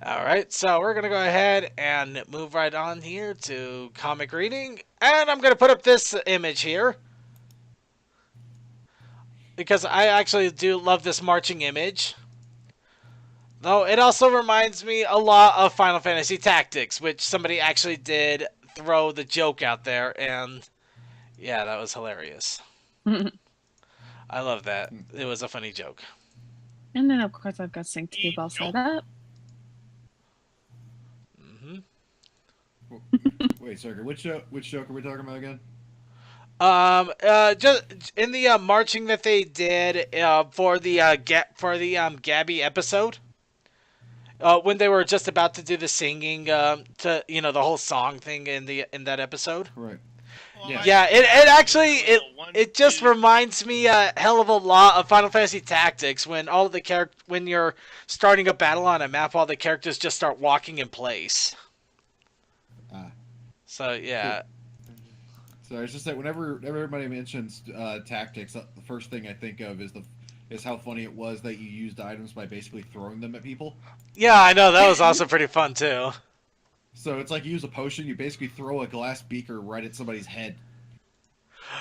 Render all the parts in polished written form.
Alright, so we're going to go ahead and move right on here to comic reading. And I'm going to put up this image here. Because I actually do love this marching image. Though it also reminds me a lot of Final Fantasy Tactics, which somebody actually did throw the joke out there. And yeah, that was hilarious. I love that. It was a funny joke. And then, of course, I've got Sync to keep all set up. Wait, sorry. Which joke are we talking about again? Just in the marching that they did for the Gabby episode, when they were just about to do the singing, to the whole song thing in that episode. Right. Yeah. Yeah. It actually it just reminds me a hell of a lot of Final Fantasy Tactics when all of the when you're starting a battle on a map, all the characters just start walking in place. So yeah. So it's just that whenever everybody mentions tactics, the first thing I think of is how funny it was that you used items by basically throwing them at people. Yeah, I know, that was also pretty fun too. So it's like you use a potion, you basically throw a glass beaker right at somebody's head.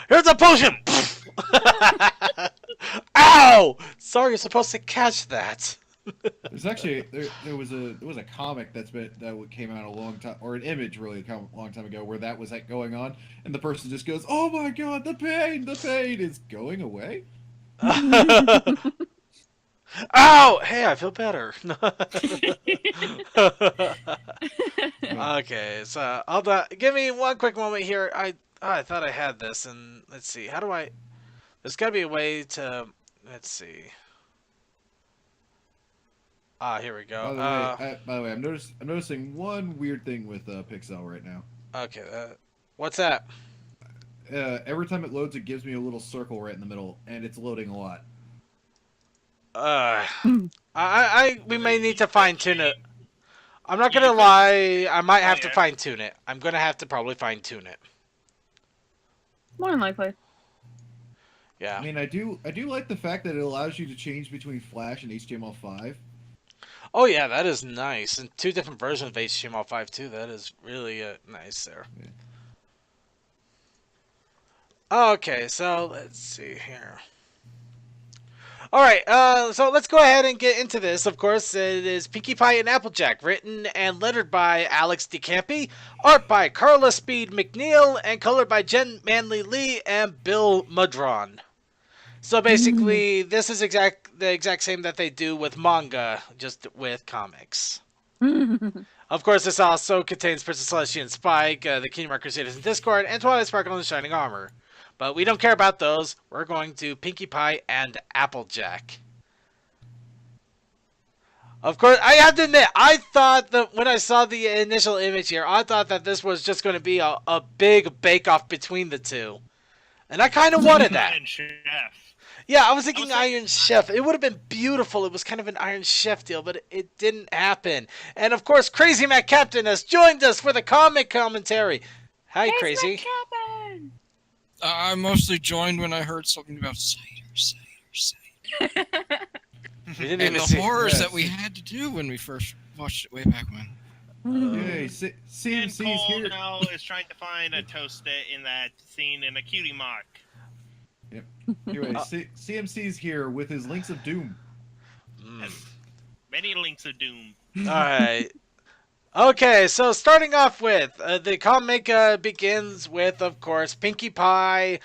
Here's a potion! Ow! Sorry, you're supposed to catch that. There's actually there was a comic that came out a long time, or an image really a long time ago, where that was going on, and the person just goes, "Oh my god, the pain is going away." Ow! Hey, I feel better. Okay, so give me one quick moment here. I thought I had this, and let's see. How do I? There's got to be a way to. Let's see. Here we go. By the way, I'm noticing one weird thing with Pixel right now. Okay, what's that? Every time it loads, it gives me a little circle right in the middle, and it's loading a lot. We may need to fine tune it. I'm not gonna lie. I might have to fine tune it. I'm gonna have to probably fine tune it. More than likely. Yeah. I mean, I do like the fact that it allows you to change between Flash and HTML5. Oh yeah, that is nice. And 2 different versions of HTML5 too. That is really nice there. Yeah. Okay, so let's see here. Alright, so let's go ahead and get into this. Of course, it is Pinkie Pie and Applejack, written and lettered by Alex DeCampi, art by Carla Speed McNeil, and colored by Jen Manley Lee and Bill Mudron. So basically, this is the exact same that they do with manga, just with comics. Of course, this also contains Princess Celestia and Spike, the Kingdom Crusaders in Discord, and Twilight Sparkle and Shining Armor. But we don't care about those. We're going to Pinkie Pie and Applejack. Of course, I have to admit, I thought that when I saw the initial image here, I thought that this was just going to be a big bake-off between the two. And I kind of wanted that. Iron Chef. Yeah, I was thinking Iron Chef. It would have been beautiful. It was kind of an Iron Chef deal, but it didn't happen. And of course, Crazy Matt Captain has joined us for the comic commentary. Hi, Hey, Crazy. Captain! I mostly joined when I heard something about cider. We didn't And even the see. horrors that we had to do when we first watched it way back when. Yay, And CMC's Cole here. now is trying to find a toast in that scene in a cutie mark. Yep. Anyway, CMC's here with his Links of Doom. Many links of doom. Alright. Okay, so starting off with, the comic begins with, of course, Pinkie Pie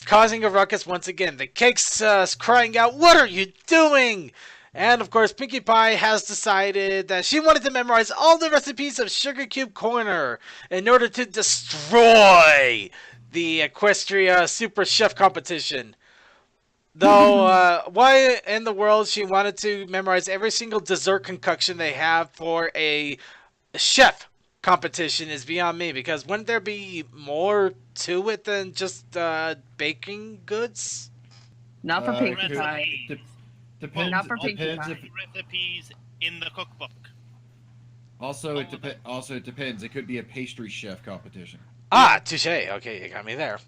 causing a ruckus once again. The Cake's crying out, "What are you doing?" And, of course, Pinkie Pie has decided that she wanted to memorize all the recipes of Sugar Cube Corner in order to destroy the Equestria Super Chef competition. Though, why in the world she wanted to memorize every single dessert concoction they have for a chef competition is beyond me, because wouldn't there be more to it than just baking goods? Not for Pinkie could- Pie. Depends. Not for Pinkie Depends Pie. if Recipes in the cookbook. also it depends. It could be a pastry chef competition. Ah, touche. Okay, you got me there.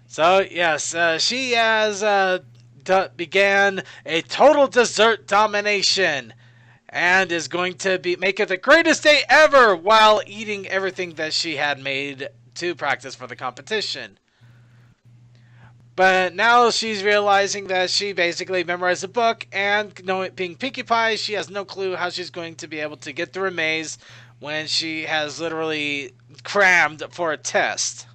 So, yes, she has began a total dessert domination. and is going to make it the greatest day ever while eating everything that she had made to practice for the competition. But now she's realizing that she basically memorized the book, and being Pinkie Pie, she has no clue how she's going to be able to get through a maze when she has literally crammed for a test.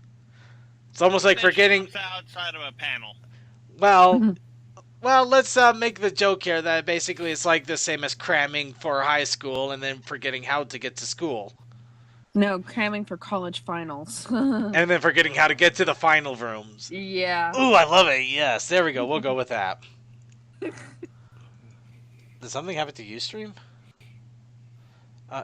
It's almost like forgetting. Outside of a panel. Well, let's make the joke here that basically it's like the same as cramming for high school and then forgetting how to get to school. No, cramming for college finals. And then forgetting how to get to the final rooms. Yeah. Ooh, I love it. Yes, there we go. We'll go with that. Did something happen to Ustream?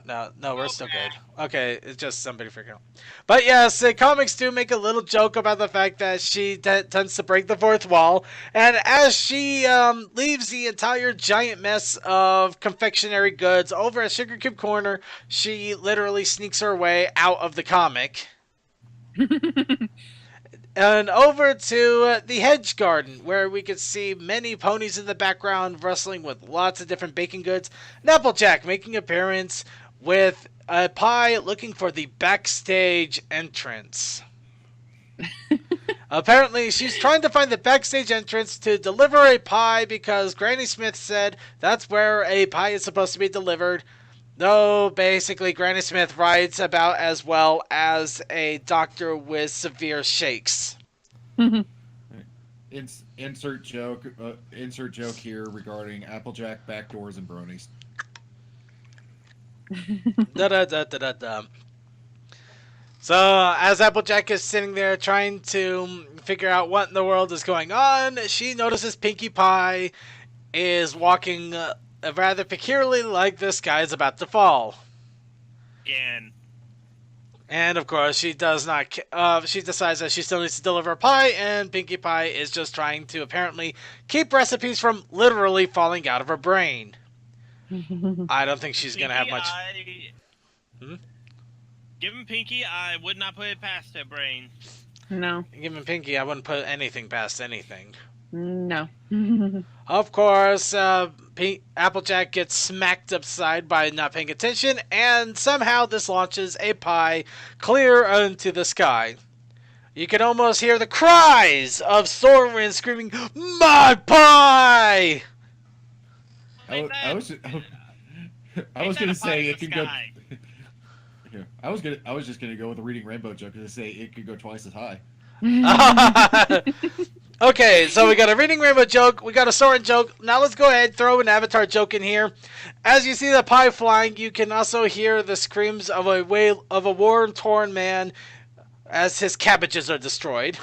No, we're still good. Okay, it's just somebody freaking out. But yes, the comics do make a little joke about the fact that she tends to break the fourth wall, and as she leaves the entire giant mess of confectionery goods over at Sugar Cube Corner, she literally sneaks her way out of the comic. And over to the hedge garden, where we could see many ponies in the background wrestling with lots of different baking goods. And Applejack making an appearance with a pie looking for the backstage entrance. Apparently, she's trying to find the backstage entrance to deliver a pie because Granny Smith said that's where a pie is supposed to be delivered. Though, basically, Granny Smith writes about as well as a doctor with severe shakes. Insert joke here regarding Applejack, backdoors, and bronies. Da-da-da-da-da-da. So, as Applejack is sitting there trying to figure out what in the world is going on, she notices Pinkie Pie is walking rather peculiarly like the sky is about to fall. Again. And of course, she does not. She decides that she still needs to deliver a pie, and Pinkie Pie is just trying to apparently keep recipes from literally falling out of her brain. I don't think she's gonna have much. Given Pinkie, I would not put it past her brain. No. Given Pinkie, I wouldn't put anything past anything. No. Of course, Applejack gets smacked upside by not paying attention, and somehow this launches a pie clear into the sky. You can almost hear the cries of Stormwind screaming, "My pie!" I was gonna say it could go. Yeah, I was just gonna go with the reading rainbow joke and say it could go twice as high. Okay, so we got a reading rainbow joke, we got a Soren joke. Now let's go ahead and throw an Avatar joke in here. As you see the pie flying, you can also hear the screams of a war-torn man as his cabbages are destroyed.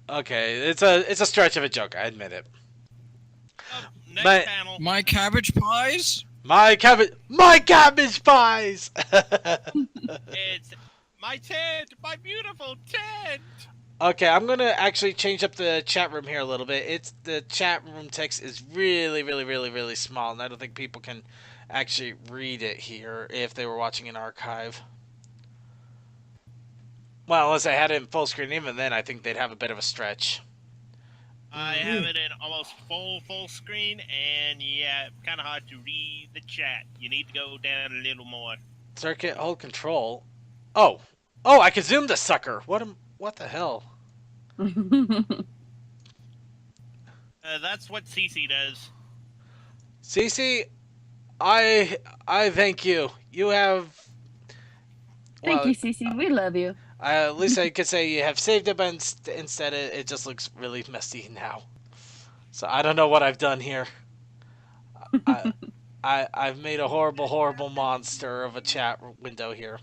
Okay, it's a stretch of a joke, I admit it. Next panel. My cabbage pies? My cabbage pies! It's my tent, my beautiful tent. Okay, I'm gonna actually change up the chat room here a little bit. The chat room text is really small, and I don't think people can actually read it here if they were watching an archive. Well, unless I had it in full screen, even then I think they'd have a bit of a stretch. I have it in almost full screen, and yeah, kind of hard to read the chat. You need to go down a little more. Circuit, hold control. Oh, I can zoom the sucker. What the hell? That's what CC does. CC, I thank you. You have. Thank you, Cece. We love you. At least I could say you have saved it, but instead it just looks really messy now. So I don't know what I've done here. I've made a horrible monster of a chat window here.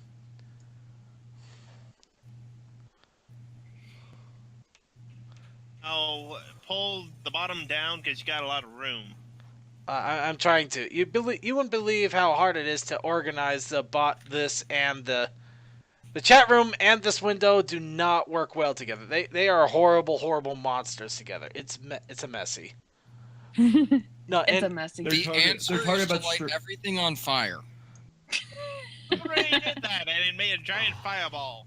Oh, pull the bottom down because you got a lot of room. I'm trying to. You wouldn't believe how hard it is to organize this and the chat room and this window do not work well together. They are horrible monsters together. It's a messy. No, It's a messy. The answer they're talking is to about light everything on fire. I already did that, and it made a giant fireball.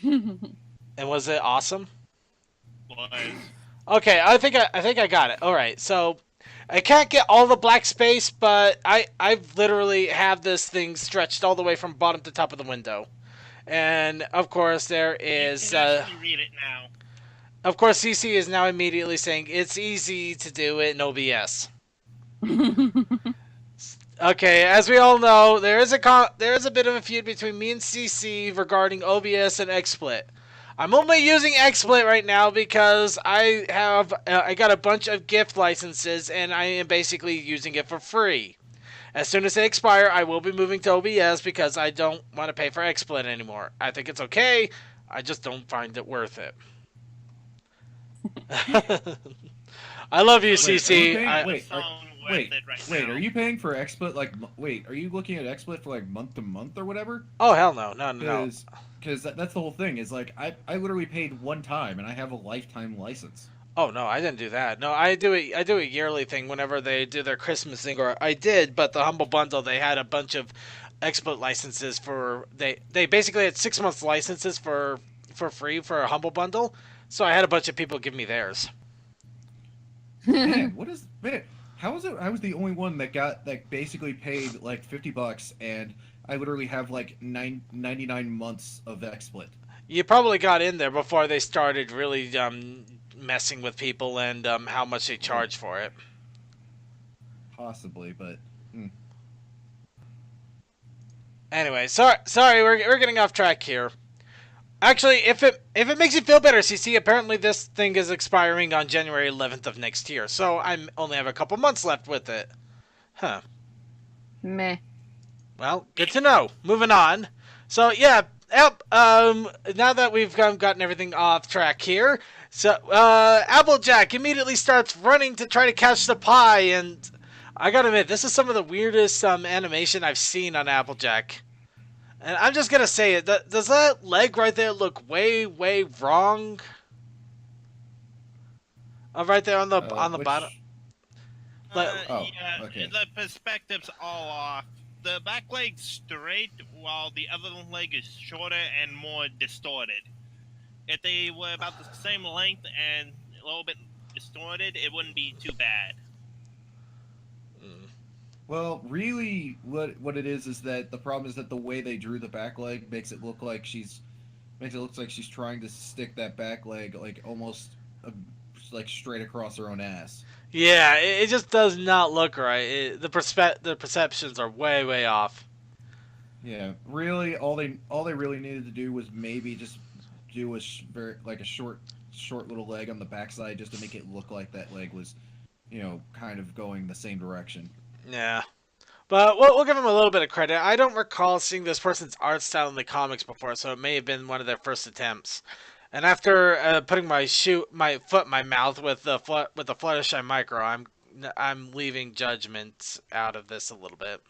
And was it awesome? Was. Okay, I think I got it. All right, so I can't get all the black space, but I've literally have this thing stretched all the way from bottom to top of the window, and of course there You is can actually read it now. of course CC is now immediately saying it's easy to do it in OBS. Okay, as we all know, there is a bit of a feud between me and CC regarding OBS and XSplit. I'm only using XSplit right now because I got a bunch of gift licenses and I am basically using it for free. As soon as they expire, I will be moving to OBS because I don't want to pay for XSplit anymore. I think it's okay. I just don't find it worth it. I love you, So Wait, are you CC. paying- I, wait, song worth Wait, it right wait, now. are you paying for XSplit wait, are you looking at XSplit for like month to month or whatever? oh hell no, no. Because that's the whole thing is like I literally paid one time and I have a lifetime license. Oh no, I didn't do that. No, I do a yearly thing whenever they do their Christmas thing, or I did, but the Humble Bundle they had a bunch of XSplit licenses for they basically had 6 months licenses for free for a Humble Bundle, so I had a bunch of people give me theirs. Man, how is it I was the only one that basically paid like $50 and I literally have like 99 months of XSplit. You probably got in there before they started really messing with people and how much they charge for it. Possibly, but Anyway, sorry, we're getting off track here. Actually, if it makes you feel better, CC, apparently this thing is expiring on January 11th of next year, so I only have a couple months left with it. Huh. Meh. Well, good to know. Moving on. So yeah, now that we've gotten everything off track here, so Applejack immediately starts running to try to catch the pie, and I gotta admit, this is some of the weirdest animation I've seen on Applejack. And I'm just gonna say it. Does that leg right there look way wrong? Right there on the bottom. Yeah, okay. the perspective's all off. The back leg's straight, while the other leg is shorter and more distorted. If they were about the same length and a little bit distorted, it wouldn't be too bad. well, really what it is that the problem is that the way they drew the back leg makes it look like she's trying to stick that back leg like almost like straight across her own ass. Yeah, it just does not look right. The perceptions are way off. Yeah, really, all they really needed to do was maybe just do a short little leg on the backside just to make it look like that leg was, kind of going the same direction. Yeah. But we'll give him a little bit of credit. I don't recall seeing this person's art style in the comics before, so it may have been one of their first attempts. And after putting my foot in my mouth with the Fluttershy Micro, I'm leaving judgment out of this a little bit.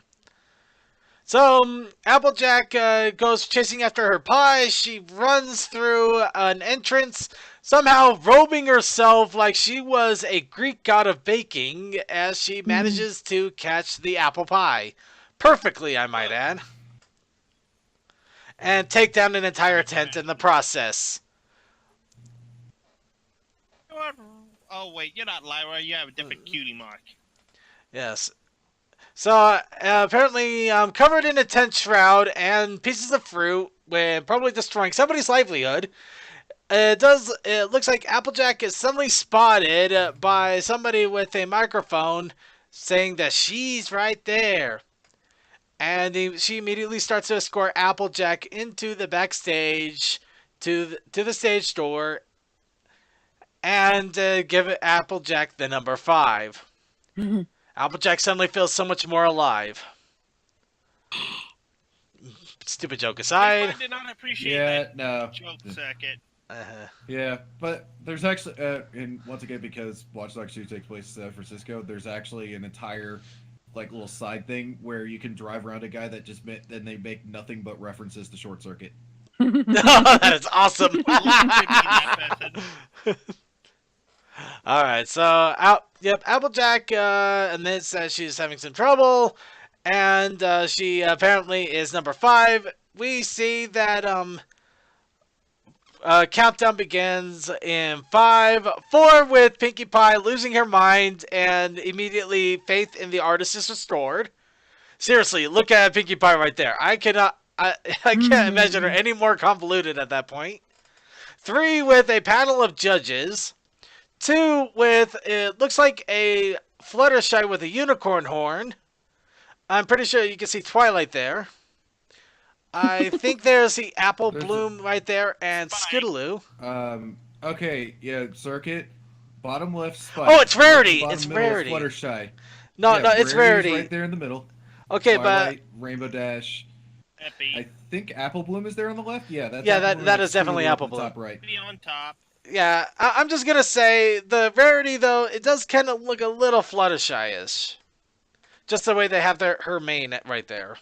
So Applejack goes chasing after her pie. She runs through an entrance, somehow robing herself like she was a Greek god of baking as she manages to catch the apple pie. Perfectly, I might add. And take down an entire tent in the process. Oh wait, you're not Lyra. You have a different cutie mark. Yes. So apparently, covered in a tent shroud and pieces of fruit, with probably destroying somebody's livelihood. It looks like Applejack is suddenly spotted by somebody with a microphone, saying that she's right there, and she immediately starts to escort Applejack into the backstage to the stage door, and give Applejack the number 5. Applejack suddenly feels so much more alive. Stupid joke aside. I did not appreciate that joke circuit. Yeah, but there's actually, and once again, because Watch Dogs 2 takes place in San Francisco, there's actually an entire, little side thing where you can drive around a guy that then they make nothing but references to Short Circuit. That is awesome. Alright, so, Applejack admits that she's having some trouble, and she apparently is number 5. We see that, Countdown begins in 5, 4 with Pinkie Pie losing her mind and immediately faith in the artist is restored. Seriously, look at Pinkie Pie right there. I can't imagine her any more convoluted at that point. 3 with a panel of judges. 2 with, it looks like a Fluttershy with a unicorn horn. I'm pretty sure you can see Twilight there. I think there's the Apple Bloom right there and Skidaloo. Okay, yeah, Circuit. Bottom left spot. Oh, it's Rarity! Bottom It's middle is Rarity. Fluttershy. No, Yeah, no, it's Rarity's Rarity. right there in the middle. Okay, Twilight, Rainbow Dash. Epi. I think Apple Bloom is there on the left. Yeah, that's Yeah, Apple that- Bloom, that and is definitely Skidaloo Apple at the Bloom. top right. Epi on top. Yeah, I'm just gonna say the Rarity though, it does kind of look a little Fluttershy-ish. Just the way they have her mane right there.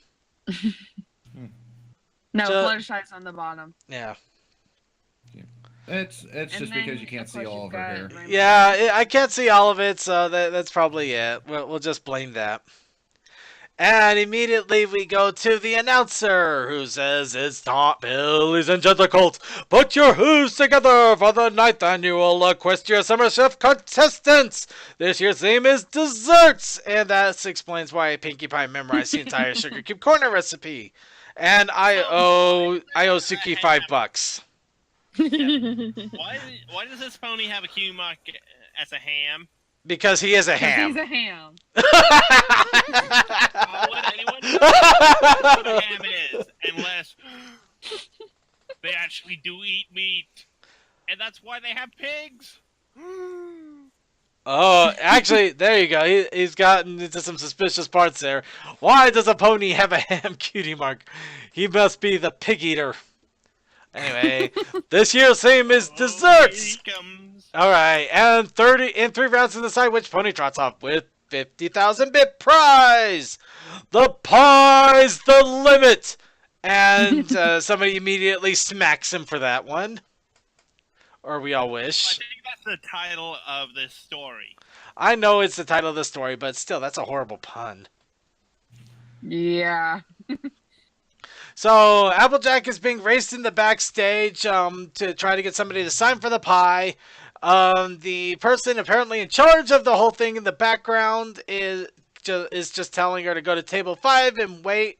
No, Ju- Fluttershy's on the bottom. Yeah. It's And just then, because you can't of see course, all you've of her got hair. Rainbow Yeah, Dash. I can't see all of it, so that's probably it. We'll just blame that. And immediately we go to the announcer, who says, "It's time, ladies and gentlemen, put your hooves together for the 9th annual Equestria Summer Chef contestants. This year's theme is desserts." And that explains why Pinkie Pie memorized the entire Sugar Cube Corner recipe. And I owe Suki $5. Why does this pony have a Q mark as a ham? Because he is a 'Cause ham. he's a ham. How would anyone know what a ham is unless they actually do eat meat? And that's why they have pigs. Oh, actually, there you go. He's gotten into some suspicious parts there. Why does a pony have a ham cutie mark? He must be the pig eater. Anyway, this year's theme is desserts. Here he comes. All right, and 3 rounds to decide which pony trots off with 50,000 bit prize. The pie's the limit. And somebody immediately smacks him for that one. Or we all I wish. think that's the title of this story. I know it's the title of the story, but still, that's a horrible pun. Yeah. So Applejack is being raced in the backstage to try to get somebody to sign for the pie. The person apparently in charge of the whole thing in the background is just telling her to go to table 5 and wait,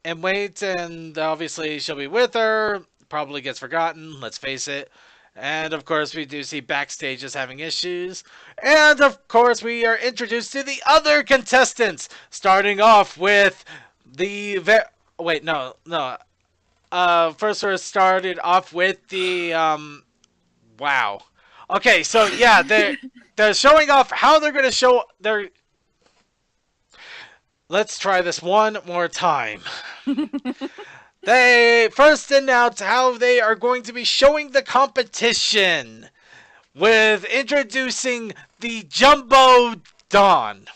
and obviously she'll be with her. Probably gets forgotten, let's face it. And of course we do see backstage is having issues. And of course we are introduced to the other contestants, starting off with the first we're started off with the wow. Okay, so yeah, they're showing off how they're gonna show their. Let's try this one more time. They first announced how they are going to be showing the competition with introducing the Jumbo Don.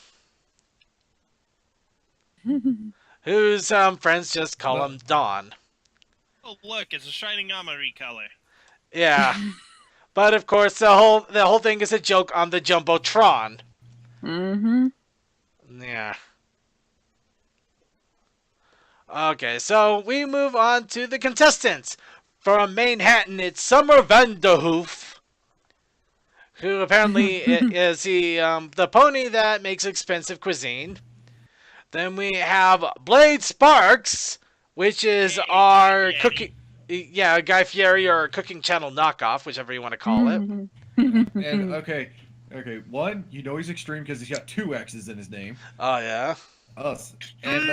Whose friends just call him Don. Oh look, it's a shining armory color. Yeah. But of course the whole thing is a joke on the Jumbotron. Mm-hmm. Yeah. Okay, so we move on to the contestants. From Manhattan, it's Summer Vanderhoof, who apparently is the pony that makes expensive cuisine. Then we have Blade Sparks, which is our cooking, Guy Fieri or Cooking Channel knockoff, whichever you want to call it. And okay, one, you know he's extreme because he's got 2 X's in his name. Oh yeah. Us. And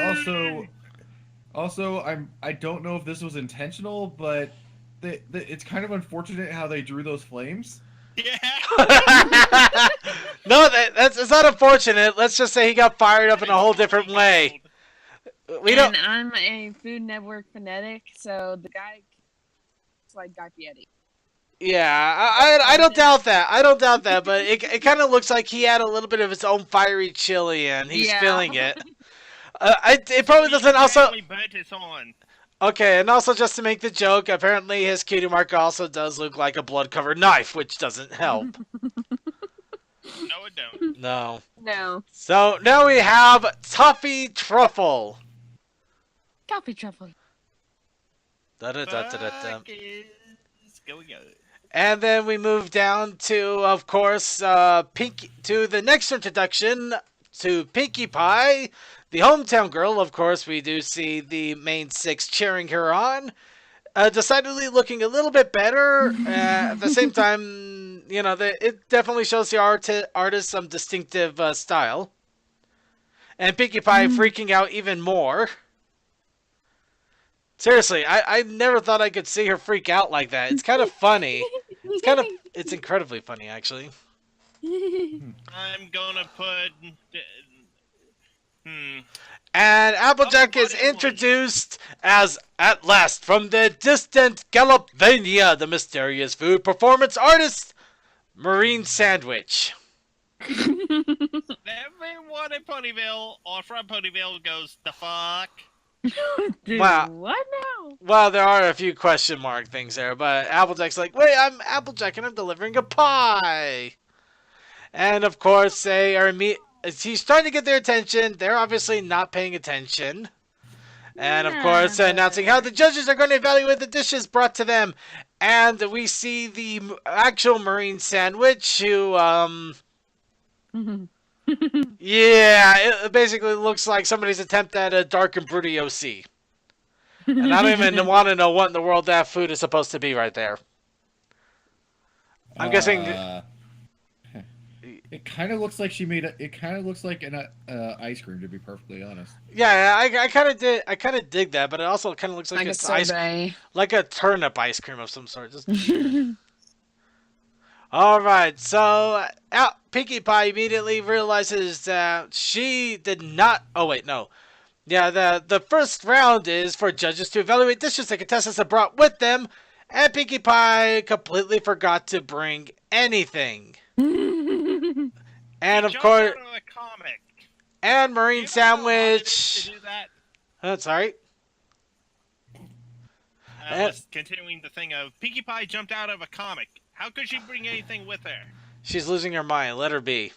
also, I don't know if this was intentional, but it's kind of unfortunate how they drew those flames. Yeah. No, it's not unfortunate. Let's just say he got fired up in a whole different way. We don't. And I'm a Food Network fanatic, so the guy is like Guy Fieri. Yeah, I don't doubt that. I don't doubt that, but it kind of looks like he had a little bit of his own fiery chili and he's feeling it. It probably doesn't also. Burnt his horn. Okay, and also just to make the joke, apparently his cutie mark also does look like a blood-covered knife, which doesn't help. No, it don't. No. No. So now we have Toffee Truffle. Coffee truffle. Da-da-da-da-da-da. Buck is Go, go. And then we move down to, of course, Pinkie, to the next introduction to Pinkie Pie, the hometown girl. Of course, we do see the main six cheering her on. Decidedly looking a little bit better. At the same time, it definitely shows the artist some distinctive style. And Pinkie Pie freaking out even more. Seriously, I never thought I could see her freak out like that. It's kind of funny. It's incredibly funny, actually. I'm gonna put. And Applejack is introduced as, at last, from the distant Galopvania, the mysterious food performance artist, Marine Sandwich. Everyone in Ponyville or from Ponyville goes, the fuck? Dude, Wow. what now? Well, there are a few question mark things there, but Applejack's like, wait, I'm Applejack and I'm delivering a pie. And of course, he's trying to get their attention. They're obviously not paying attention. And of course, announcing how the judges are going to evaluate the dishes brought to them. And we see the actual Marine Sandwich who, yeah, it basically looks like somebody's attempt at a dark and broody OC. And I don't even want to know what in the world that food is supposed to be right there. I'm guessing... It kind of looks like she made it kind of looks like an ice cream, to be perfectly honest. Yeah, I kind of did. I kind of dig that, but it also kind of looks like it's like a turnip ice cream of some sort. Just... All right, so Pinkie Pie immediately realizes that she did not. Oh wait, no. Yeah, the first round is for judges to evaluate dishes the contestants have brought with them, and Pinkie Pie completely forgot to bring anything. And of course, and Marine Sandwich. To do that? That's right. I was continuing the thing of Pinkie Pie jumped out of a comic. How could she bring anything with her? She's losing her mind. Let her be.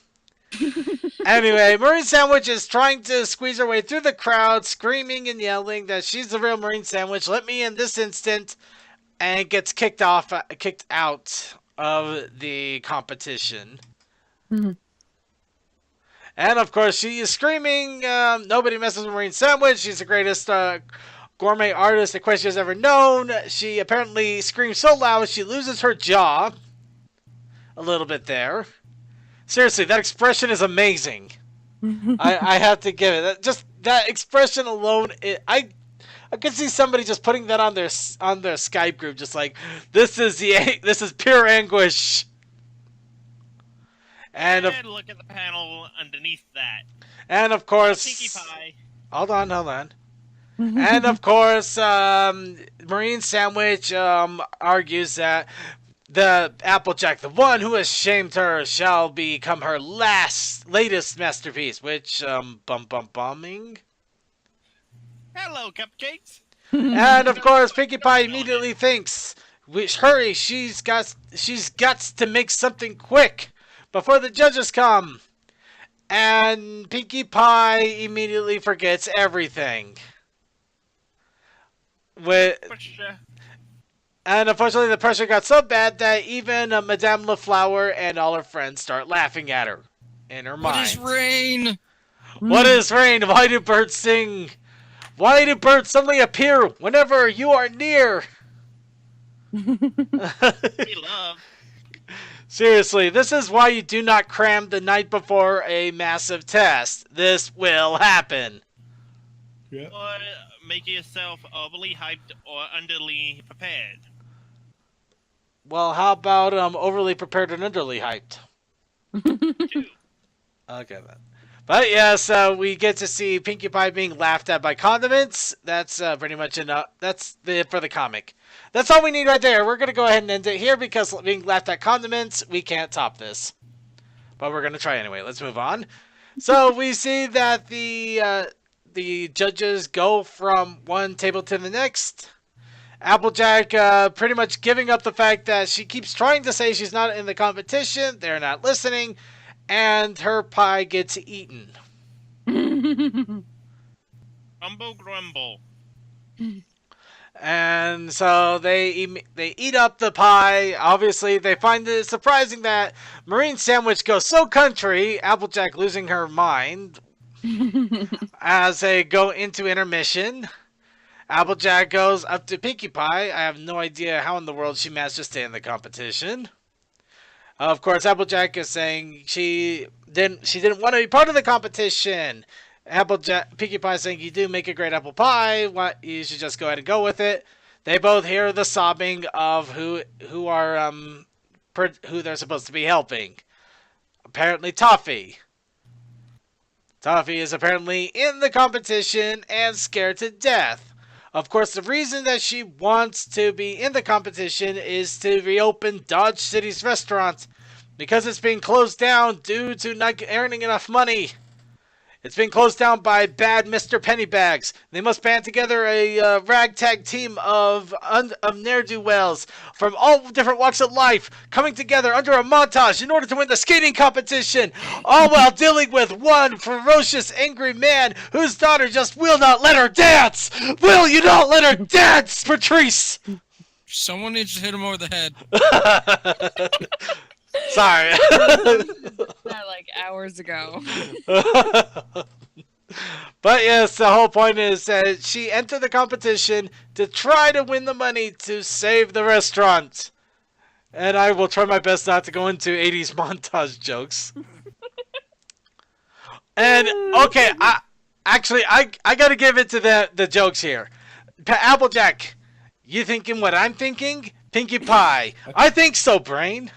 Anyway, Marine Sandwich is trying to squeeze her way through the crowd, screaming and yelling that she's the real Marine Sandwich. Let me in this instant, and gets kicked out of the competition. And of course, she is screaming, nobody messes with Marine Sandwich. She's the greatest gourmet artist the Question has ever known. She apparently screams so loud she loses her jaw. A little bit there. Seriously, that expression is amazing. I have to give it. Just that expression alone, I could see somebody just putting that on their Skype group, just like, this is pure anguish. And look at the panel underneath that. And of course, Pinkie Pie. Hold on. And of course, Marine Sandwich argues that the Applejack, the one who has shamed her, shall become her latest masterpiece. Which bumming. Hello, cupcakes. And of course, Pinkie Pie immediately thinks, hurry, she's got to make something quick before the judges come. And Pinkie Pie immediately forgets everything. And unfortunately, the pressure got so bad that even Madame LaFlower and all her friends start laughing at her in her mind. What is rain? What is rain? Why do birds sing? Why do birds suddenly appear whenever you are near? We love. Seriously, this is why you do not cram the night before a massive test. This will happen. Yeah. Or make yourself overly hyped or underly prepared. Well, how about overly prepared and underly hyped? Two. Okay, then. But yes, we get to see Pinkie Pie being laughed at by condiments. That's pretty much enough. That's it for the comic. That's all we need right there. We're going to go ahead and end it here because being laughed at condiments, we can't top this. But we're going to try anyway. Let's move on. So we see that the judges go from one table to the next. Applejack pretty much giving up the fact that she keeps trying to say she's not in the competition. They're not listening. And her pie gets eaten. Grumble. And so they eat up the pie. Obviously, they find it surprising that Marine Sandwich goes so country, Applejack losing her mind as they go into intermission. Applejack goes up to Pinkie Pie. I have no idea how in the world she managed to stay in the competition. Of course, Applejack is saying she didn't want to be part of the competition. Pinkie Pie saying you do make a great apple pie. What you should just go ahead and go with it. They both hear the sobbing of who they're supposed to be helping. Apparently, Toffee. Toffee is apparently in the competition and scared to death. Of course, the reason that she wants to be in the competition is to reopen Dodge City's restaurant because it's being closed down due to not earning enough money. It's been closed down by bad Mr. Pennybags. They must band together a ragtag team of ne'er-do-wells from all different walks of life, coming together under a montage in order to win the skating competition, all while dealing with one ferocious, angry man whose daughter just will not let her dance! Will you not let her dance, Patrice? Someone needs to hit him over the head. Sorry. That like hours ago. But yes, the whole point is that she entered the competition to try to win the money to save the restaurant. And I will try my best not to go into 80s montage jokes. And, okay, I gotta give it to the jokes here. Applejack, you thinking what I'm thinking? Pinkie Pie. I think so, Brain.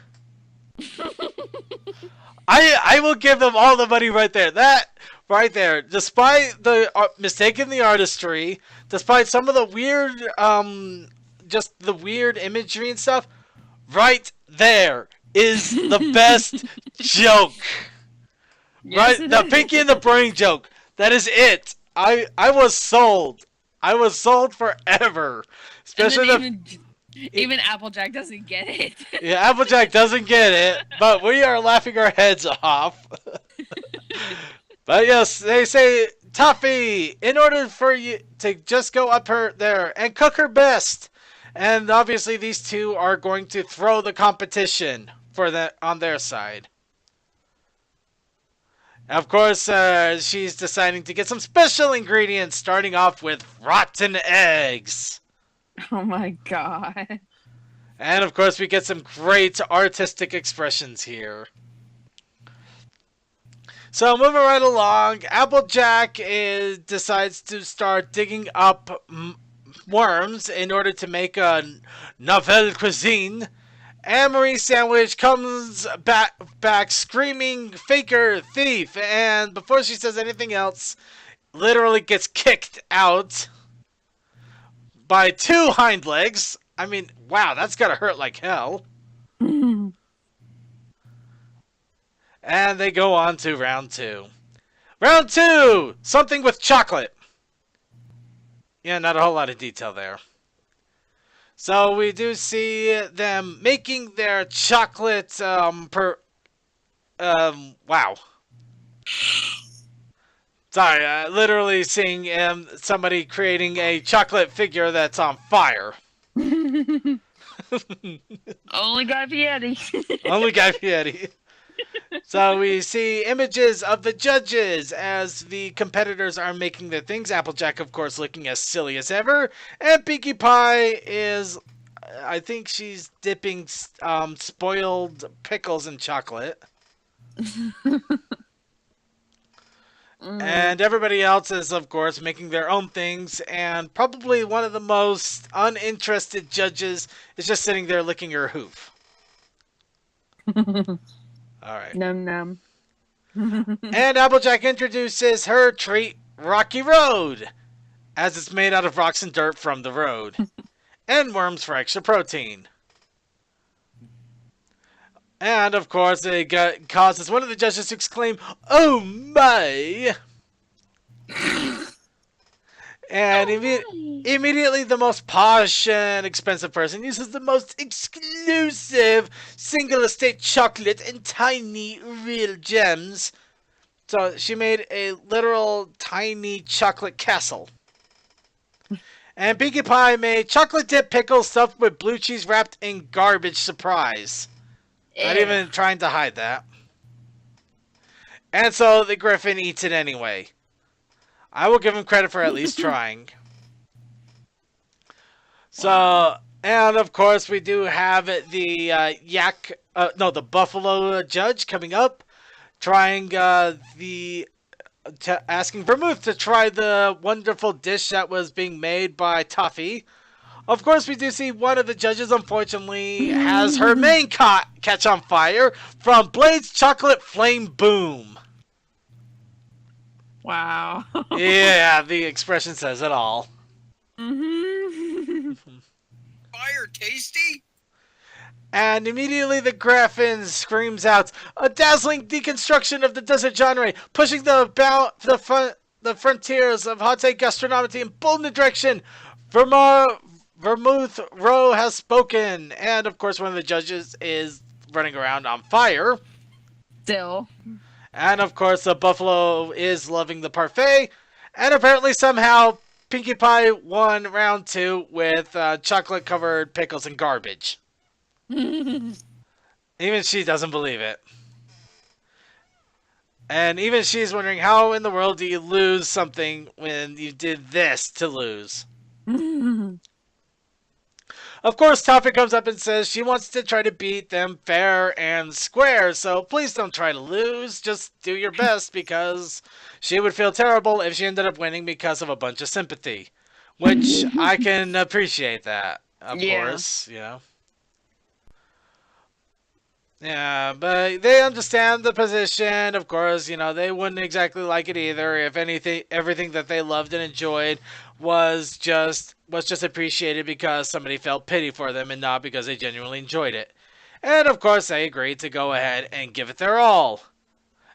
I will give them all the money right there. That right there. Despite the mistake in the artistry, despite some of the weird, just the weird imagery and stuff, right there is the best joke. Yes, Right, the Pinkie and the Brain joke. That is it. I was sold. I was sold forever. Especially even Applejack doesn't get it. Yeah, Applejack doesn't get it, but we are laughing our heads off. But yes, they say, Toffee, in order for you to just go up there and cook her best. And obviously these two are going to throw the competition on their side. Of course, she's deciding to get some special ingredients, starting off with rotten eggs. Oh my god. And of course, we get some great artistic expressions here. So moving right along, Applejack decides to start digging up worms in order to make a nouvelle cuisine. And Marie Sandwich comes back screaming, "Faker, thief!" And before she says anything else, literally gets kicked out by two hind legs. I mean, wow, that's gotta hurt like hell. And they go on to round two. Round two! Something with chocolate. Yeah, not a whole lot of detail there. So we do see them making their chocolate, wow. Sorry, literally seeing somebody creating a chocolate figure that's on fire. Only Guy Fieri. Only Guy Fieri. So we see images of the judges as the competitors are making their things. Applejack, of course, looking as silly as ever. And Pinkie Pie is, I think she's dipping spoiled pickles in chocolate. And everybody else is, of course, making their own things. And probably one of the most uninterested judges is just sitting there licking her hoof. Alright. Num num. And Applejack introduces her treat, Rocky Road, as it's made out of rocks and dirt from the road. And worms for extra protein. And, of course, it causes one of the judges to exclaim, "Oh my!" And immediately the most posh and expensive person uses the most exclusive single estate chocolate and tiny real gems. So she made a literal tiny chocolate castle. And Pinkie Pie made chocolate dip pickles stuffed with blue cheese wrapped in garbage surprise. Not Ew. even trying to hide that. And so the Griffin eats it anyway. I will give him credit for at least trying. So, and of course we do have the the buffalo judge coming up, trying asking Vermouth to try the wonderful dish that was being made by Toffee. Of course, we do see one of the judges, unfortunately, has her main catch on fire from Blade's Chocolate Flame Boom. Wow. Yeah, the expression says it all. Mm-hmm. Fire tasty? And immediately the Griffin screams out, a dazzling deconstruction of the desert genre, pushing the frontiers of hot gastronomy in bold new direction. Vermouth Rowe has spoken. And of course, one of the judges is running around on fire. Still. And of course, the buffalo is loving the parfait. And apparently, somehow, Pinkie Pie won round 2 with chocolate covered pickles and garbage. Even she doesn't believe it. And even she's wondering, how in the world do you lose something when you did this to lose? Of course, Toffee comes up and says she wants to try to beat them fair and square, so please don't try to lose. Just do your best, because she would feel terrible if she ended up winning because of a bunch of sympathy. Which I can appreciate that, of course, you know. Yeah, but they understand the position. Of course, you know, they wouldn't exactly like it either if everything that they loved and enjoyed was just appreciated because somebody felt pity for them and not because they genuinely enjoyed it. And of course, they agreed to go ahead and give it their all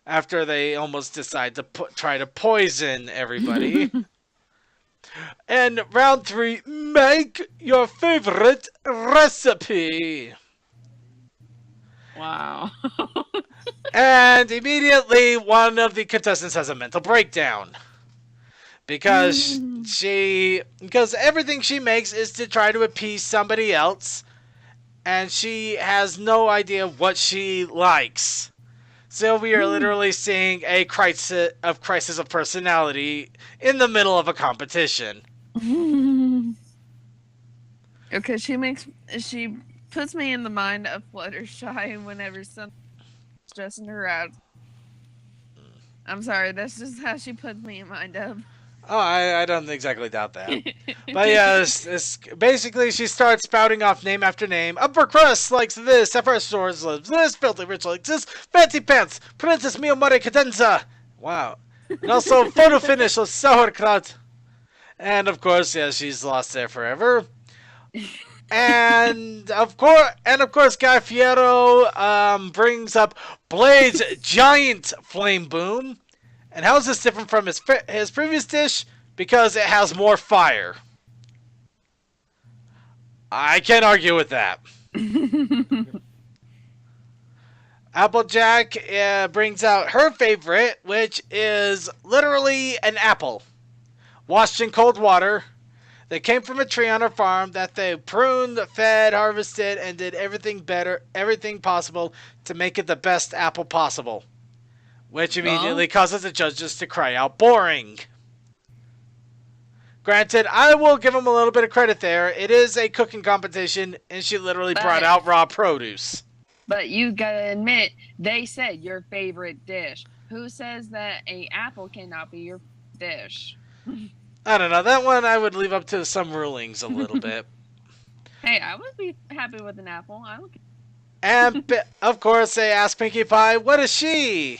after they almost decide to try to poison everybody. And round 3, make your favorite recipe. Wow. And immediately one of the contestants has a mental breakdown. Because everything she makes is to try to appease somebody else. And she has no idea what she likes. So we are literally seeing a crisis of personality in the middle of a competition. Okay, she puts me in the mind of Fluttershy whenever something's stressing her out. I'm sorry, that's just how she puts me in mind of. Oh, I don't exactly doubt that. But yeah, basically she starts spouting off name after name. Upper crust likes this, Sapphire Swords loves this, Filthy Rich likes this, Fancy Pants, Princess Mio Mare Cadenza. Wow. And also Photo Finish of Sauerkraut. And of course, yeah, she's lost there forever. And of course, Guy Fiero brings up Blade's giant flame boom. And how is this different from his previous dish? Because it has more fire. I can't argue with that. Applejack brings out her favorite, which is literally an apple, washed in cold water. They came from a tree on her farm that they pruned, fed, harvested, and did everything possible to make it the best apple possible. Which immediately causes the judges to cry out, boring. Granted, I will give them a little bit of credit there. It is a cooking competition, and she literally brought out raw produce. But you gotta admit, they said your favorite dish. Who says that an apple cannot be your dish? I don't know. That one I would leave up to some rulings a little bit. Hey, I would be happy with an apple. I don't care. And, of course, they ask Pinkie Pie, what does she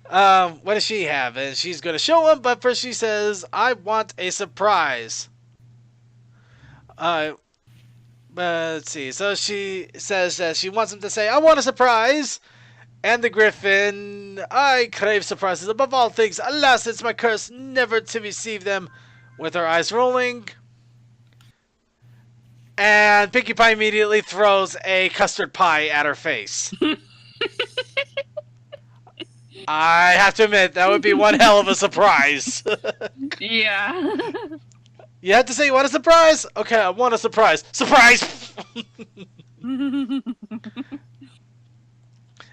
have? And she's going to show him, but first she says, I want a surprise. Let's see. So she says that she wants him to say, I want a surprise. And the Griffin, I crave surprises above all things. Alas, it's my curse never to receive them. With her eyes rolling. And Pinkie Pie immediately throws a custard pie at her face. I have to admit, that would be one hell of a surprise. Yeah. You had to say you want a surprise? Okay, I want a surprise. Surprise!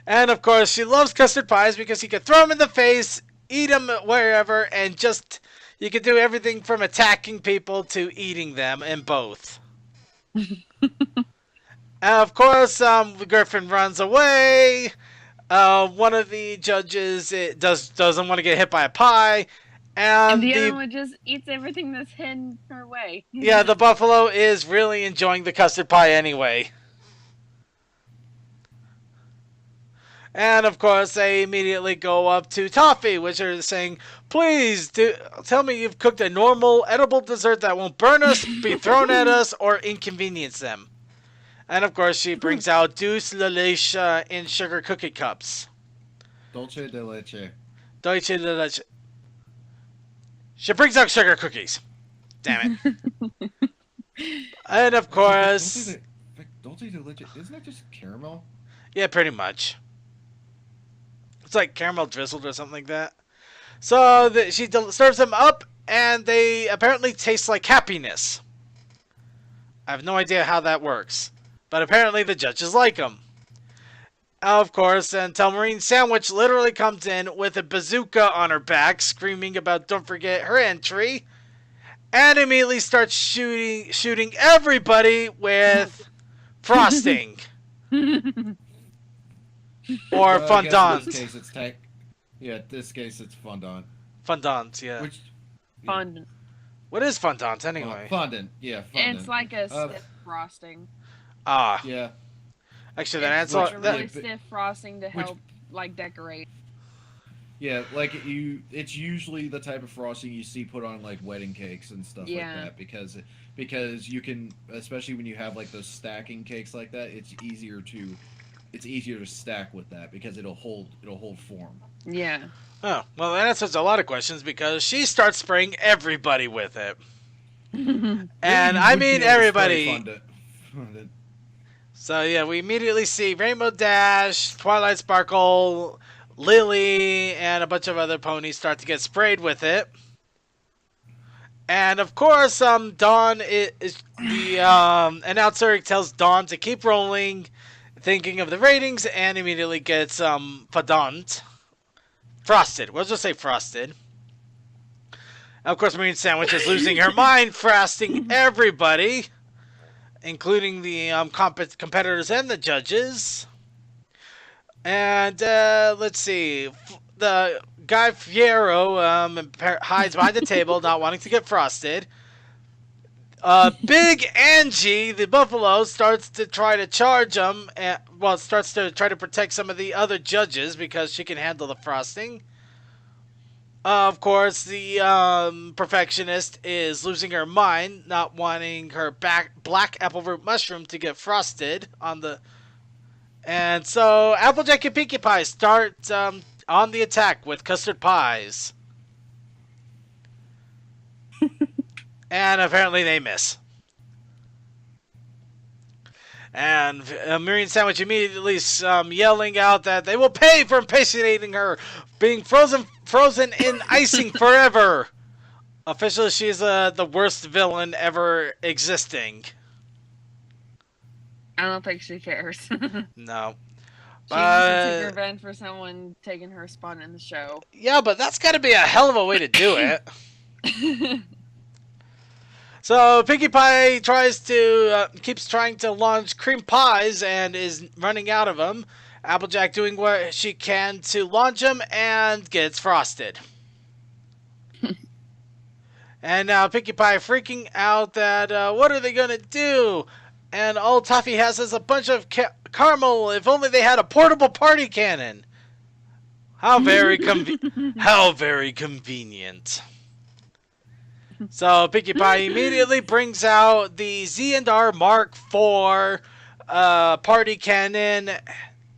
And of course, she loves custard pies because you can throw them in the face, eat them wherever, and just you can do everything from attacking people to eating them, and both. And of course, Griffin runs away. One of the judges doesn't want to get hit by a pie, And and the other one just eats everything that's hidden her way. yeah, the buffalo is really enjoying the custard pie anyway. And of course, they immediately go up to Toffee, which are saying, "Please tell me you've cooked a normal, edible dessert that won't burn us, be thrown at us, or inconvenience them." And of course, she brings out Douce de Leche in sugar cookie cups. Dolce de leche. Deutsche de Leche. She brings out sugar cookies. Damn it. And of course, Dolce de leche. Isn't that just caramel? yeah, pretty much. It's like caramel drizzled or something like that. So she serves them up, and they apparently taste like happiness. I have no idea how that works, but apparently the judges like them. Of course, until Marine Sandwich literally comes in with a bazooka on her back, screaming about don't forget her entry, and immediately starts shooting everybody with frosting. Or fondant. In this case, it's in this case, it's fondant. Fondant, yeah. Which, Fondant. What is fondant anyway? Fondant, yeah. Fondant. It's like a stiff frosting. Ah, Yeah. actually, that It's answer. like a That, really stiff frosting to help, like, decorate. Yeah, like it's usually the type of frosting you see put on like wedding cakes and stuff like that because you can, especially when you have like those stacking cakes like that, it's easier to stack with that because it'll hold form. Yeah. oh, well, that answers a lot of questions because she starts spraying everybody with it, and I mean everybody. Fondant. So yeah, we immediately see Rainbow Dash, Twilight Sparkle, Lily, and a bunch of other ponies start to get sprayed with it. And of course, Dawn is the announcer tells Dawn to keep rolling, thinking of the ratings, and immediately gets fondant. Frosted. We'll just say frosted. And of course, Marine Sandwich is losing her mind, frosting everybody, including the competitors and the judges. And let's see. The guy Fiero hides behind the table, not wanting to get frosted. Big Angie, the buffalo, starts to try to charge him. Starts to try to protect some of the other judges because she can handle the frosting. Of course, the perfectionist is losing her mind, not wanting her black apple root mushroom to get frosted on the. And so Applejack and Pinkie Pie start on the attack with custard pies. And apparently they miss. And Marine Sandwich immediately yelling out that they will pay for impersonating her, being frozen in icing forever. Officially, she's the worst villain ever existing. I don't think she cares. No. She wants to take revenge for someone taking her spot in the show. Yeah, but that's got to be a hell of a way to do it. So Pinkie Pie keeps trying to launch cream pies and is running out of them. Applejack doing what she can to launch them and gets frosted. And now Pinkie Pie freaking out that what are they gonna do? And all Toffee has is a bunch of caramel. If only they had a portable party cannon. How very convenient. So Pinkie Pie immediately brings out the Z&R Mark IV party cannon,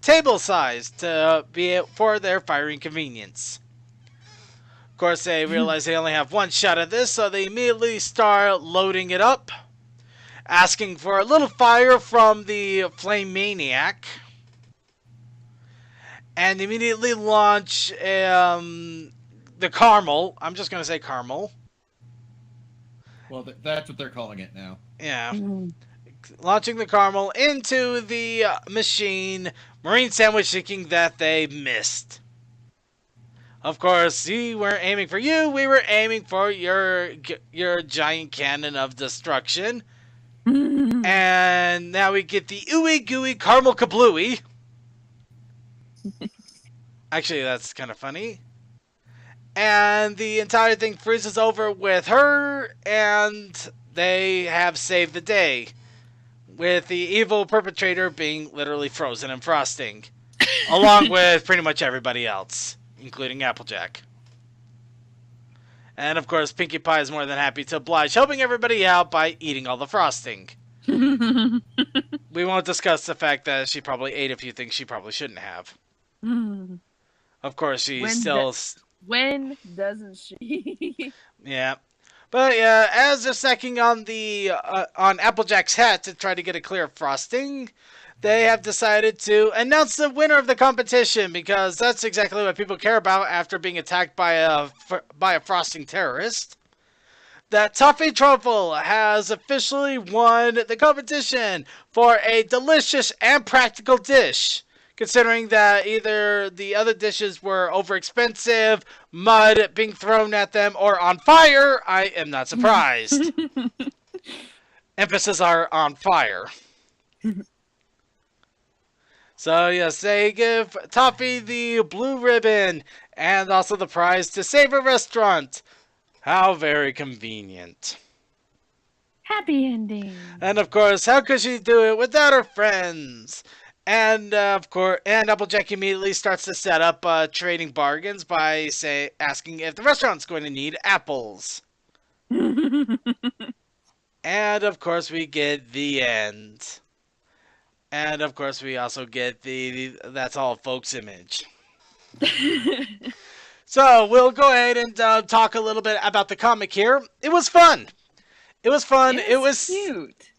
table size, to be for their firing convenience. Of course, they realize they only have one shot at this, so they immediately start loading it up, asking for a little fire from the Flame Maniac, and immediately launch the caramel. I'm just going to say caramel. Well, that's what they're calling it now. Yeah. Launching the caramel into the machine, Marine Sandwich thinking that they missed. Of course, we weren't aiming for you, we were aiming for your giant cannon of destruction. And now we get the ooey gooey caramel kablooey. Actually, that's kind of funny. And the entire thing freezes over with her, and they have saved the day. With the evil perpetrator being literally frozen in frosting. Along with pretty much everybody else, including Applejack. And of course, Pinkie Pie is more than happy to oblige, helping everybody out by eating all the frosting. We won't discuss the fact that she probably ate a few things she probably shouldn't have. Of course, when doesn't she? Yeah. But yeah, as they're stacking on on Applejack's hat to try to get a clear frosting, they have decided to announce the winner of the competition, because that's exactly what people care about after being attacked by a frosting terrorist. That Toffee Truffle has officially won the competition for a delicious and practical dish. Considering that either the other dishes were overexpensive, mud being thrown at them, or on fire, I am not surprised. Emphasis are on fire. So yes, they give Toffee the blue ribbon and also the prize to save a restaurant. How very convenient. Happy ending. And of course, how could she do it without her friends? And of course, Applejack immediately starts to set up trading bargains by asking if the restaurant's going to need apples. And of course, we get the end. And of course, we also get the that's all folks image. So we'll go ahead and talk a little bit about the comic here. It was fun. It was fun. It was cute.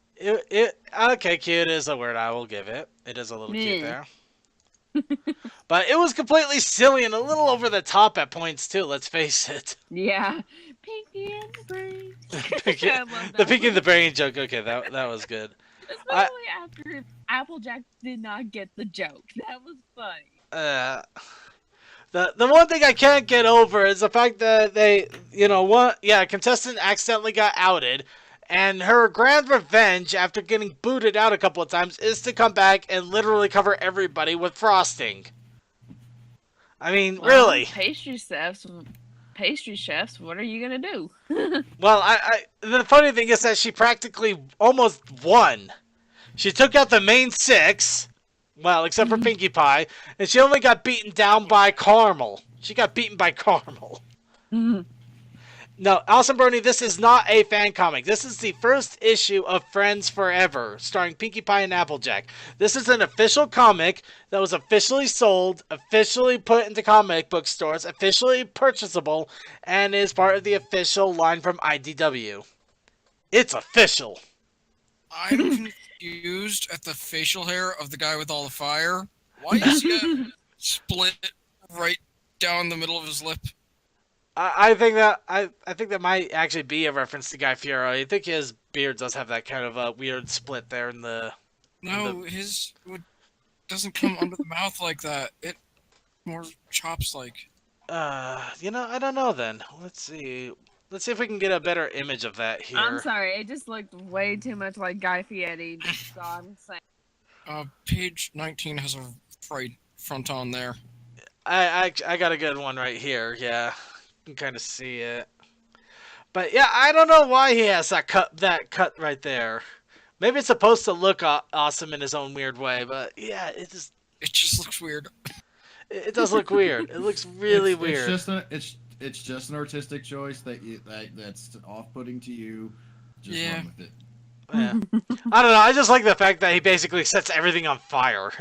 Okay, cute is a word I will give it. It is a little cute there. But it was completely silly and a little over the top at points too, let's face it. Yeah. Pinkie and the Brain. The Pinkie and the Brain joke, okay, that was good. Especially after Applejack did not get the joke. That was funny. The one thing I can't get over is the fact that they, a contestant accidentally got outed. And her grand revenge, after getting booted out a couple of times, is to come back and literally cover everybody with frosting. I mean, really. Pastry chefs, what are you gonna do? Well, the funny thing is that she practically almost won. She took out the main six, well, except for Pinkie Pie, and she only got beaten down by Caramel. She got beaten by Caramel. No, Allison Brony, this is not a fan comic. This is the first issue of Friends Forever, starring Pinkie Pie and Applejack. This is an official comic that was officially sold, officially put into comic book stores, officially purchasable, and is part of the official line from IDW. It's official. I'm confused at the facial hair of the guy with all the fire. Why is he split right down the middle of his lip? I think that might actually be a reference to Guy Fieri. I think his beard does have that kind of a weird split there in the. No, his doesn't come under the mouth like that. It more chops like. I don't know then. Let's see. Let's see if we can get a better image of that here. I'm sorry, it just looked way too much like Guy Fieri. So I'm saying. Page 19 has a front on there. I got a good one right here. Yeah. You can kind of see it, but yeah, I don't know why he has that cut right there. Maybe it's supposed to look awesome in his own weird way, but yeah, it just looks weird. It does look weird. It looks really weird. It's just an artistic choice that's off-putting to you. Just run with it. Yeah. I don't know. I just like the fact that he basically sets everything on fire.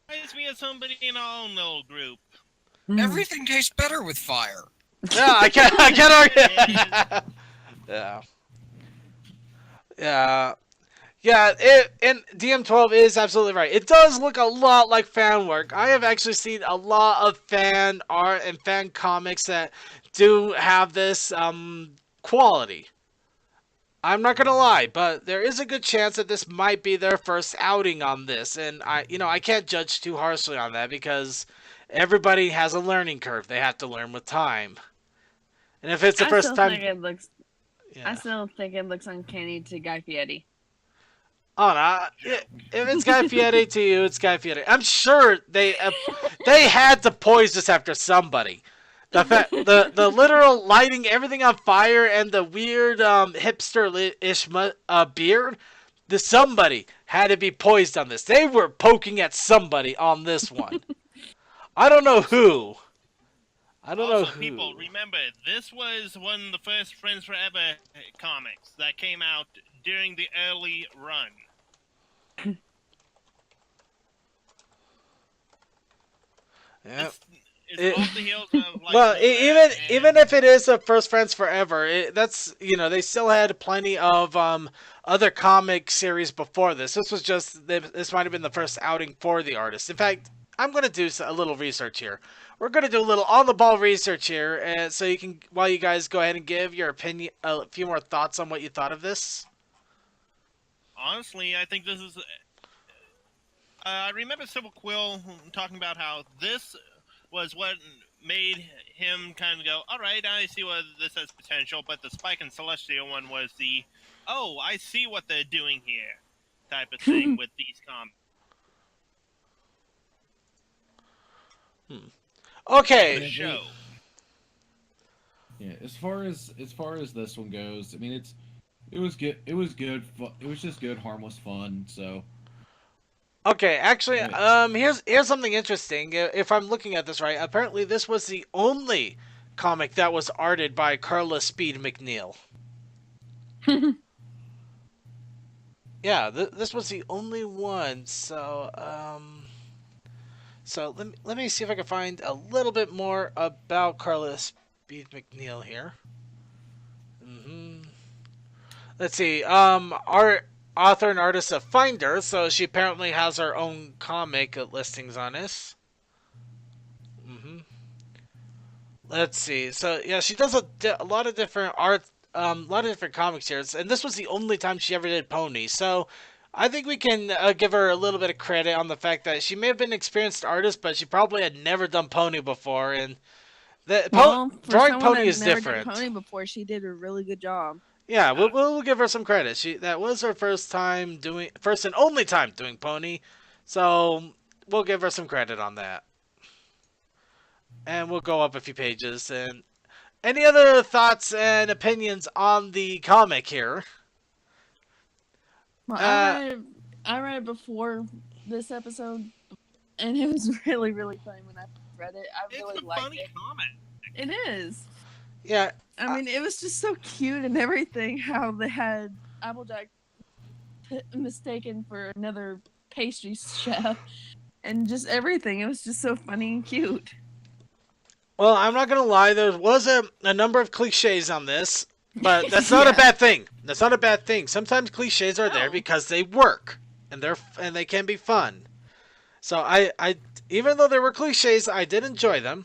Reminds me of somebody in our own little group. Everything tastes better with fire. Yeah, I can't argue. Yeah. And DM12 is absolutely right. It does look a lot like fan work. I have actually seen a lot of fan art and fan comics that do have this quality. I'm not gonna lie, but there is a good chance that this might be their first outing on this, and I can't judge too harshly on that because everybody has a learning curve. They have to learn with time. And if it's the I first still time, think it looks. yeah. I still think it looks uncanny to Guy Fieri. Oh no! If it's Guy Fieri to you, it's Guy Fieri. I'm sure they had to poise this after somebody. The literal lighting everything on fire and the weird hipster-ish beard. Somebody had to be poised on this. They were poking at somebody on this one. I don't know who. I don't know Also, who. people, remember, this was one of the first Friends Forever comics that came out during the early run. Yeah. It's off the heels of, like, Well, Luther even if it is a first Friends Forever, that's they still had plenty of other comic series before this. This was just this might have been the first outing for the artist. In fact, I'm going to do a little research here. We're going to do a little on the ball research here, so you can while you guys go ahead and give your opinion, a few more thoughts on what you thought of this. honestly, I think this is. I remember Civil Quill talking about how this was what made him kind of go, all right, I see what this has potential, but the Spike and Celestial one was the, oh, I see what they're doing here type of thing with these comics. Okay. The show. Yeah, as far as this one goes, I mean it was good. It was good. It was just good, harmless fun. So. Okay, actually, here's something interesting. If I'm looking at this right, apparently this was the only comic that was arted by Carla Speed McNeil. Yeah, this was the only one. So, let me see if I can find a little bit more about Carla Speed McNeil here. Let's see. Our author and artist of Finder, so she apparently has her own comic listings on this. Let's see. So yeah, she does a lot of different art, a lot of different comics here, and this was the only time she ever did Pony. So I think we can give her a little bit of credit on the fact that she may have been an experienced artist, but she probably had never done Pony before, and drawing Pony is different. Done Pony before, she did a really good job. Yeah, we'll give her some credit. That was her first and only time doing Pony, so we'll give her some credit on that. And we'll go up a few pages. And any other thoughts and opinions on the comic here? Well, I read it before this episode, and it was really, really funny when I read it. I really liked it. It's a funny comic. It is. Yeah. I mean, it was just so cute and everything, how they had Applejack mistaken for another pastry chef, and just everything. It was just so funny and cute. Well, I'm not gonna lie. There was a number of cliches on this, but that's not a bad thing. That's not a bad thing. Sometimes cliches are there because they work, and they can be fun. So I even though there were cliches, I did enjoy them.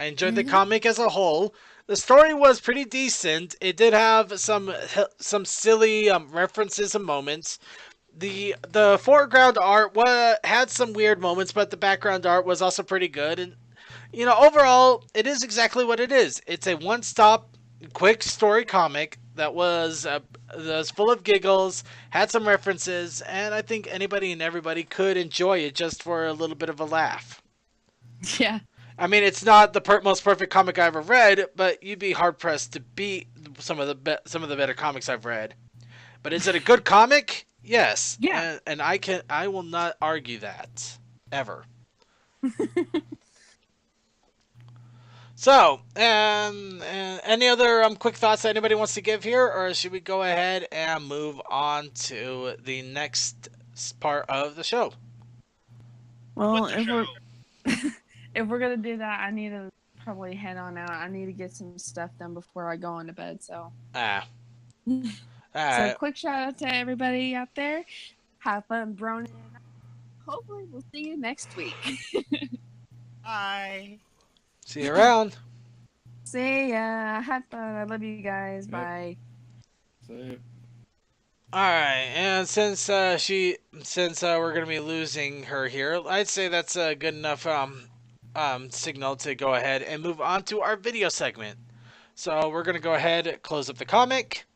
I enjoyed the comic as a whole. The story was pretty decent. It did have some silly references and moments. The foreground art had some weird moments, but the background art was also pretty good. And overall, it is exactly what it is. It's a one-stop, quick story comic that was full of giggles, had some references, and I think anybody and everybody could enjoy it just for a little bit of a laugh. Yeah. I mean, it's not the most perfect comic I ever read, but you'd be hard pressed to beat some of the better comics I've read. But is it a good comic? Yes. Yeah. And I will not argue that ever. So, any other quick thoughts that anybody wants to give here, or should we go ahead and move on to the next part of the show? Well, if we're gonna do that, I need to probably head on out. I need to get some stuff done before I go on to bed. So, so quick shout out to everybody out there. Have fun, Brony. Hopefully, we'll see you next week. Bye. See you around. See ya. Have fun. I love you guys. Yep. Bye. So, All right, and since we're gonna be losing her here, I'd say that's a good enough signal to go ahead and move on to our video segment. So we're gonna go ahead and close up the comic.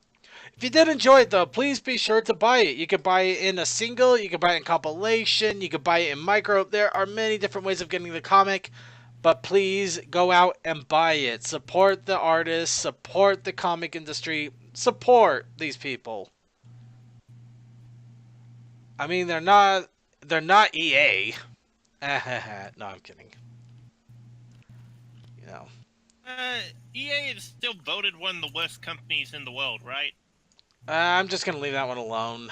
If you did enjoy it though, please be sure to buy it. You can buy it in a single, you can buy it in compilation, you can buy it in micro. There are many different ways of getting the comic, but please go out and buy it. Support the artists, support the comic industry, support these people. I mean, they're not EA. No, I'm kidding. You know. EA is still voted one of the worst companies in the world, right? I'm just gonna leave that one alone.